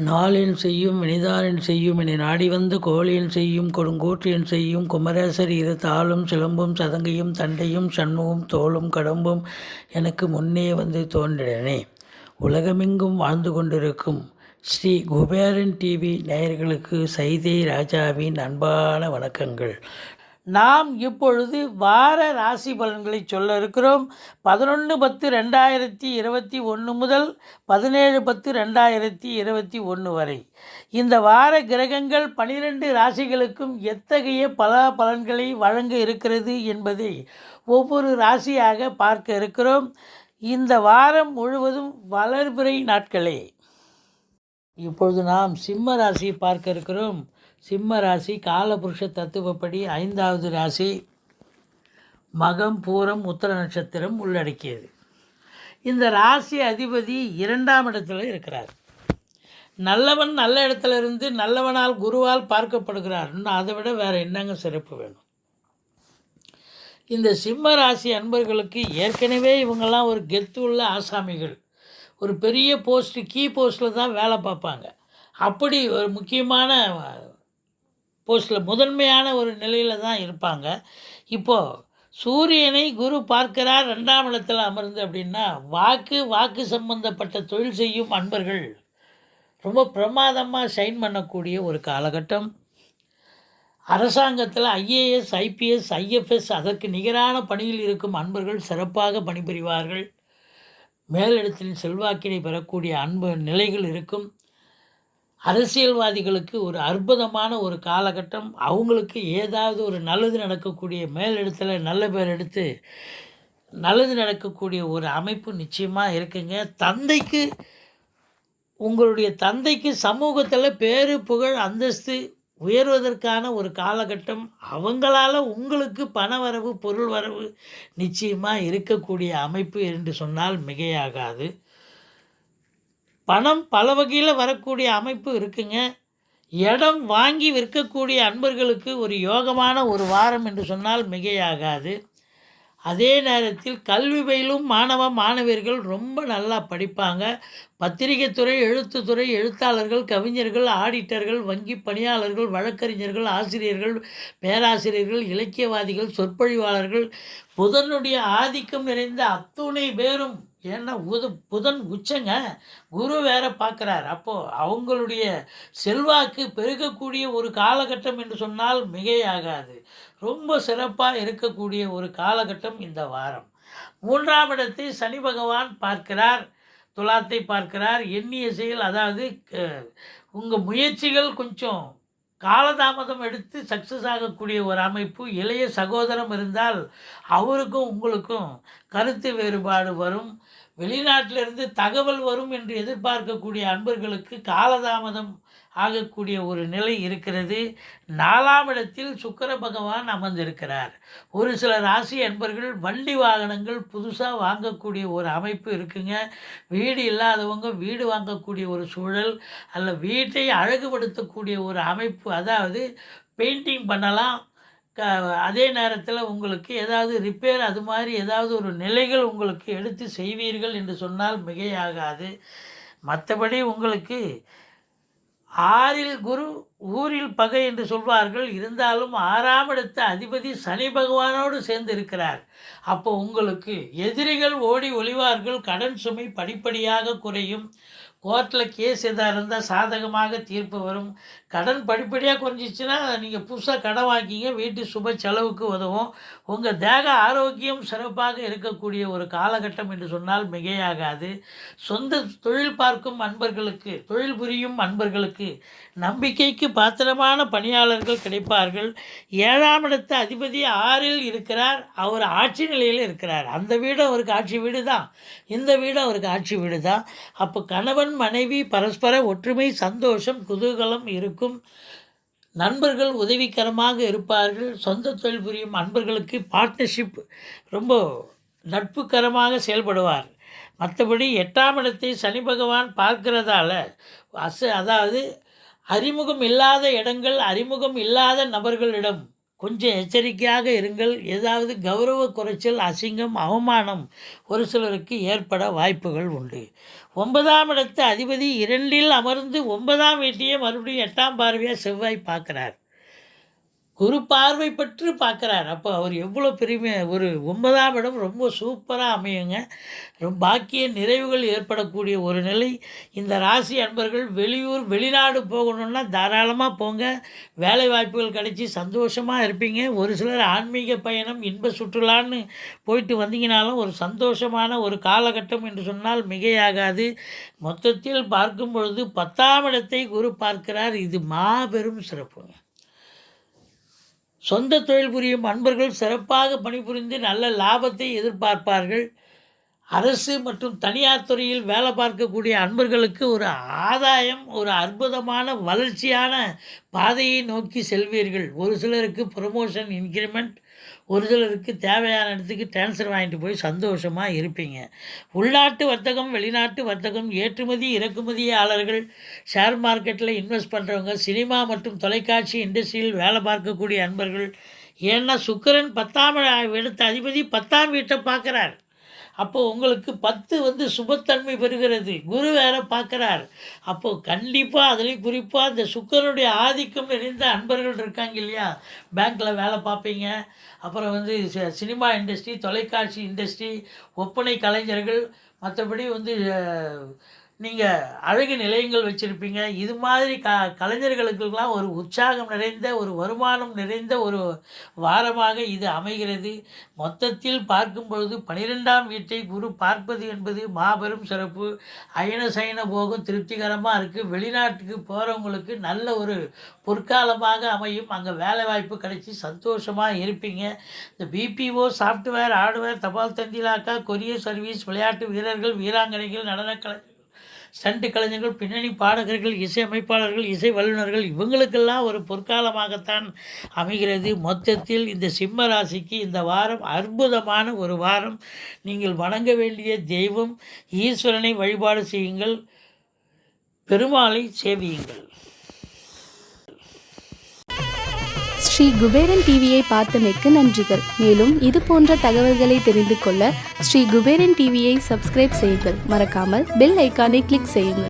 நாளென் செய்யும் வினிதானென் செய்யும் என நாடி வந்து கோளென் செய்யும் கொடுங்கூற்றென் செய்யும் குமரேசர் இரு தாளும் சிலம்பும் சதங்கையும் தண்டையும் சண்முகம் தோளும் கடம்பும் எனக்கு முன்னே வந்து தோன்றினே. உலகமெங்கும் வாழ்ந்து கொண்டிருக்கும் ஸ்ரீ குபேரன் டிவி நேயர்களுக்கு சைதை ராஜாவின் அன்பான வணக்கங்கள். நாம் இப்பொழுது வார ராசி பலன்களை சொல்ல இருக்கிறோம். 11/10/2021 முதல் 17/10/2021 வரை இந்த வார கிரகங்கள் 12 ராசிகளுக்கும் எத்தகைய பலன்களை வழங்க இருக்கிறது என்பதை ஒவ்வொரு ராசியாக பார்க்க இருக்கிறோம். இந்த வாரம் முழுவதும் வளர்பிறை நாட்களே. இப்பொழுது நாம் சிம்ம ராசியை பார்க்க இருக்கிறோம். சிம்ம ராசி காலபுருஷ தத்துவப்படி 5வது ராசி. மகம் பூரம் உத்திர நட்சத்திரம் உள்ளடக்கியது. இந்த ராசி அதிபதி 2ஆம் இடத்துல இருக்கிறார். நல்லவன் நல்ல இடத்துல இருந்து நல்லவனால் குருவால் பார்க்கப்படுகிறார். இன்னும் அதை விட வேறு என்னங்க சிறப்பு வேணும்? இந்த சிம்ம ராசி அன்பர்களுக்கு ஏற்கனவே இவங்கெல்லாம் ஒரு கெத்து உள்ள ஆசாமிகள். ஒரு பெரிய போஸ்ட்டு கீ போஸ்ட்டில் தான் வேலை பார்ப்பாங்க. அப்படி ஒரு முக்கியமான போஸ்ட்டில் முதன்மையான ஒரு நிலையில் தான் இருப்பாங்க. இப்போது சூரியனை குரு பார்க்கிறார் 2ஆம் இடத்தில் அமர்ந்து அப்படின்னா வாக்கு சம்பந்தப்பட்ட தொழில் செய்யும் அன்பர்கள் ரொம்ப பிரமாதமாக ஷைன் பண்ணக்கூடிய ஒரு காலகட்டம். அரசாங்கத்தில் ஐஏஎஸ் ஐபிஎஸ் ஐஎஃப்எஸ் அதற்கு நிகரான பணியில் இருக்கும் அன்பர்கள் சிறப்பாக பணிபுரிவார்கள். மேலிடத்தில் செல்வாக்கினை பெறக்கூடிய நிலைகள் இருக்கும். அரசியல்வாதிகளுக்கு ஒரு அற்புதமான ஒரு காலகட்டம். அவங்களுக்கு ஏதாவது ஒரு நல்லது நடக்கக்கூடிய மேலிடத்தில் நல்ல பேர் எடுத்து நல்லது நடக்கக்கூடிய ஒரு அமைப்பு நிச்சயமாக இருக்குங்க. உங்களுடைய தந்தைக்கு சமூகத்தில் பேரு புகழ் அந்தஸ்து உயர்வதற்கான ஒரு காலகட்டம். அவங்களால உங்களுக்கு பண வரவு பொருள் வரவு நிச்சயமாக இருக்கக்கூடிய அமைப்பு என்று சொன்னால் மிகையாகாது. பணம் பல வகையில் வரக்கூடிய அமைப்பு இருக்குங்க. இடம் வாங்கி விற்கக்கூடிய அன்பர்களுக்கு ஒரு யோகமான ஒரு வாரம் என்று சொன்னால் மிகையாகாது. அதே நேரத்தில் கல்வி பயிலும் மாணவியர்கள் ரொம்ப நல்லா படிப்பாங்க. பத்திரிகை துறை, எழுத்துத்துறை, எழுத்தாளர்கள், கவிஞர்கள், ஆடிட்டர்கள், வங்கி பணியாளர்கள், வழக்கறிஞர்கள், ஆசிரியர்கள், பேராசிரியர்கள், இலக்கியவாதிகள், சொற்பொழிவாளர்கள், புதனுடைய ஆதிக்கம் நிறைந்த அத்துணை பேரும். ஏன்னா புதன் உச்சங்க, குரு வேற பார்க்குறார். அப்போது அவங்களுடைய செல்வாக்கு பெருகக்கூடிய ஒரு காலகட்டம் என்று சொன்னால் மிகையாகாது. ரொம்ப சிறப்பாக இருக்கக்கூடிய ஒரு காலகட்டம் இந்த வாரம். 3ஆம் இடத்தை சனி பகவான் பார்க்கிறார், துலாத்தை பார்க்கிறார். எண்ணிய செயல், அதாவது உங்கள் முயற்சிகள் கொஞ்சம் காலதாமதம் எடுத்து சக்ஸஸ் ஆகக்கூடிய ஒரு அமைப்பு. இளைய சகோதரம் இருந்தால் அவருக்கும் உங்களுக்கும் கருத்து வேறுபாடு வரும். வெளிநாட்டிலிருந்து தகவல் வரும் என்று எதிர்பார்க்கக்கூடிய அன்பர்களுக்கு காலதாமதம் ஆகக்கூடிய ஒரு நிலை இருக்கிறது. 4ஆம் இடத்தில் சுக்கிர பகவான் அமர்ந்திருக்கிறார். ஒரு சில ராசி அன்பர்கள் வண்டி வாகனங்கள் புதுசாக வாங்கக்கூடிய ஒரு அமைப்பு இருக்குங்க. வீடு இல்லாதவங்க வீடு வாங்கக்கூடிய ஒரு சூழல், அல்ல வீட்டை அழகுபடுத்தக்கூடிய ஒரு அமைப்பு. அதாவது பெயிண்டிங் பண்ணலாம். அதே நேரத்தில் உங்களுக்கு ஏதாவது ரிப்பேர் அது மாதிரி ஏதாவது ஒரு நிலைகள் உங்களுக்கு எடுத்து செய்வீர்கள் என்று சொன்னால் மிகையாகாது. மற்றபடி உங்களுக்கு 6இல் குரு ஊரில் பகை என்று சொல்வார்கள். இருந்தாலும் 6ஆம் இடத்து அதிபதி சனி பகவானோடு சேர்ந்து இருக்கிறார். அப்போ உங்களுக்கு எதிரிகள் ஓடி ஒளிவார்கள். கடன் சுமை படிப்படியாக குறையும். கோர்ட்டில் கேஸ் எதாக இருந்தால் சாதகமாக தீர்ப்பு வரும். கடன் படிப்படியாக குறைஞ்சிச்சுன்னா நீங்கள் புதுசாக கடன் வாங்கிங்க, வீட்டு சுப செலவுக்கு உதவும். உங்கள் தேக ஆரோக்கியம் சிறப்பாக இருக்கக்கூடிய ஒரு காலகட்டம் என்று சொன்னால் மிகையாகாது. சொந்த தொழில் பார்க்கும் அன்பர்களுக்கு, தொழில் புரியும் அன்பர்களுக்கு நம்பிக்கைக்கு பாத்திரமான பணியாளர்கள் கிடைப்பார்கள். 7ஆம் இடத்து அதிபதி 6இல் இருக்கிறார். அவர் ஆட்சி நிலையில் இருக்கிறார். அந்த வீடு அவருக்கு ஆட்சி வீடு தான், இந்த வீடு அவருக்கு ஆட்சி வீடு தான். அப்போ கணவன் மனைவி பரஸ்பர ஒற்றுமை, சந்தோஷம், குதூகலம் இருக்கும். நண்பர்கள் உதவிகரமாக இருப்பார்கள். சொந்த தொழில் புரியும் அன்பர்களுக்கு பார்ட்னர்ஷிப் ரொம்ப நட்புக்கரமாக செயல்படுவார். மற்றபடி 8ஆம் இடத்தை சனி பகவான் பார்க்கிறதால அதாவது அறிமுகம் இல்லாத இடங்கள், அறிமுகம் இல்லாத நபர்களிடம் கொஞ்சம் எச்சரிக்கையாக இருங்கள். ஏதாவது கௌரவ குறைச்சல், அசிங்கம், அவமானம் ஒரு சிலருக்கு ஏற்பட வாய்ப்புகள் உண்டு. 9ஆம் இடத்து அதிபதி 2ல் அமர்ந்து 9ஆம் வீட்டையே மறுபடியும் 8ஆம் பார்வையாக செவ்வாய் பார்க்குறார். குரு பார்வை பெற்று பார்க்குறார். அப்போ அவர் எவ்வளோ பெருமை! ஒரு 9ஆம் இடம் ரொம்ப சூப்பராக அமையுங்க. பாக்கிய நிறைவுகள் ஏற்படக்கூடிய ஒரு நிலை. இந்த ராசி அன்பர்கள் வெளியூர் வெளிநாடு போகணுன்னா தாராளமாக போங்க. வேலை வாய்ப்புகள் கிடைச்சி சந்தோஷமாக இருப்பீங்க. ஒரு சிலர் ஆன்மீக பயணம், இன்ப சுற்றுலான்னு போயிட்டு வந்தீங்கனாலும் ஒரு சந்தோஷமான ஒரு காலகட்டம் என்று சொன்னால் மிகையாகாது. மொத்தத்தில் பார்க்கும் பொழுது 10ஆம் இடத்தை குரு பார்க்கிறார். இது மாபெரும் சிறப்புங்க. சொந்த தொழில் புரியும் அன்பர்கள் சிறப்பாக பணிபுரிந்து நல்ல லாபத்தை எதிர்பார்ப்பார்கள். அரசு மற்றும் தனியார் துறையில் வேலை பார்க்கக்கூடிய அன்பர்களுக்கு ஒரு ஆதாயம், ஒரு அற்புதமான வளர்ச்சியான பாதையை நோக்கி செல்வீர்கள். ஒரு சிலருக்கு ப்ரமோஷன், இன்க்ரிமெண்ட், ஒரு சிலருக்கு தேவையான இடத்துக்கு ட்ரான்ஸ்ஃபர் வாங்கிட்டு போய் சந்தோஷமாக இருப்பீங்க. உள்நாட்டு வர்த்தகம், வெளிநாட்டு வர்த்தகம், ஏற்றுமதி இறக்குமதியாளர்கள், ஷேர் மார்க்கெட்டில் இன்வெஸ்ட் பண்ணுறவங்க, சினிமா மற்றும் தொலைக்காட்சி இண்டஸ்ட்ரியில் வேலை பார்க்கக்கூடிய அன்பர்கள். ஏன்னா சுக்கிரன் 10ஆம் இடத்து அதிபதி 10ஆம் வீட்டை பார்க்குறார். அப்போது உங்களுக்கு 10 சுபத்தன்மை பெறுகிறது. குரு வேறு பார்க்குறார். அப்போது கண்டிப்பாக அதுலேயும் குறிப்பாக இந்த சுக்கிரனுடைய ஆதிக்கம் நிறைந்த அன்பர்கள் இருக்காங்க இல்லையா, பேங்க்கில் வேலை பார்ப்பீங்க, அப்புறம் சினிமா இண்டஸ்ட்ரி, தொலைக்காட்சி இண்டஸ்ட்ரி, ஒப்பனை கலைஞர்கள், மற்றபடி நீங்கள் அழகு நிலையங்கள் வச்சுருப்பீங்க. இது மாதிரி கலைஞர்களுக்கெல்லாம் ஒரு உற்சாகம் நிறைந்த, ஒரு வருமானம் நிறைந்த ஒரு வாரமாக இது அமைகிறது. மொத்தத்தில் பார்க்கும் பொழுது 12ஆம் வீட்டை குரு பார்ப்பது என்பது மாபெரும் சிறப்பு. அயன சயன போகம் திருப்திகரமாக இருக்குது. வெளிநாட்டுக்கு போகிறவங்களுக்கு நல்ல ஒரு பொற்காலமாக அமையும். அங்கே வேலை வாய்ப்பு கிடைச்சி சந்தோஷமாக இருப்பீங்க. இந்த பிபிஓ, சாஃப்ட்வேர், ஹார்ட்வேர், தபால் தந்திலாக்கா, கொரியர் சர்வீஸ், விளையாட்டு வீரர்கள், வீராங்கனைகள், நடன கலைஞர்கள், ஸ்டண்ட் கலைஞர்கள், பின்னணி பாடகர்கள், இசை அமைப்பாளர்கள், இசை வல்லுநர்கள், இவங்களுக்கெல்லாம் ஒரு பொற்காலமாகத்தான் அமைகிறது. மொத்தத்தில் இந்த சிம்ம ராசிக்கு இந்த வாரம் அற்புதமான ஒரு வாரம். நீங்கள் வணங்க வேண்டிய தெய்வம் ஈஸ்வரனை வழிபாடு செய்யுங்கள், பெருமாளை சேவியுங்கள். ஸ்ரீ குபேரன் டிவியை பார்த்தமைக்கு நன்றிகள். மேலும் இது போன்ற தகவல்களை தெரிந்து கொள்ள ஸ்ரீ குபேரன் டிவியை சப்ஸ்கிரைப் செய்யுங்கள். மறக்காமல் பெல் ஐக்கானை கிளிக் செய்யுங்கள்.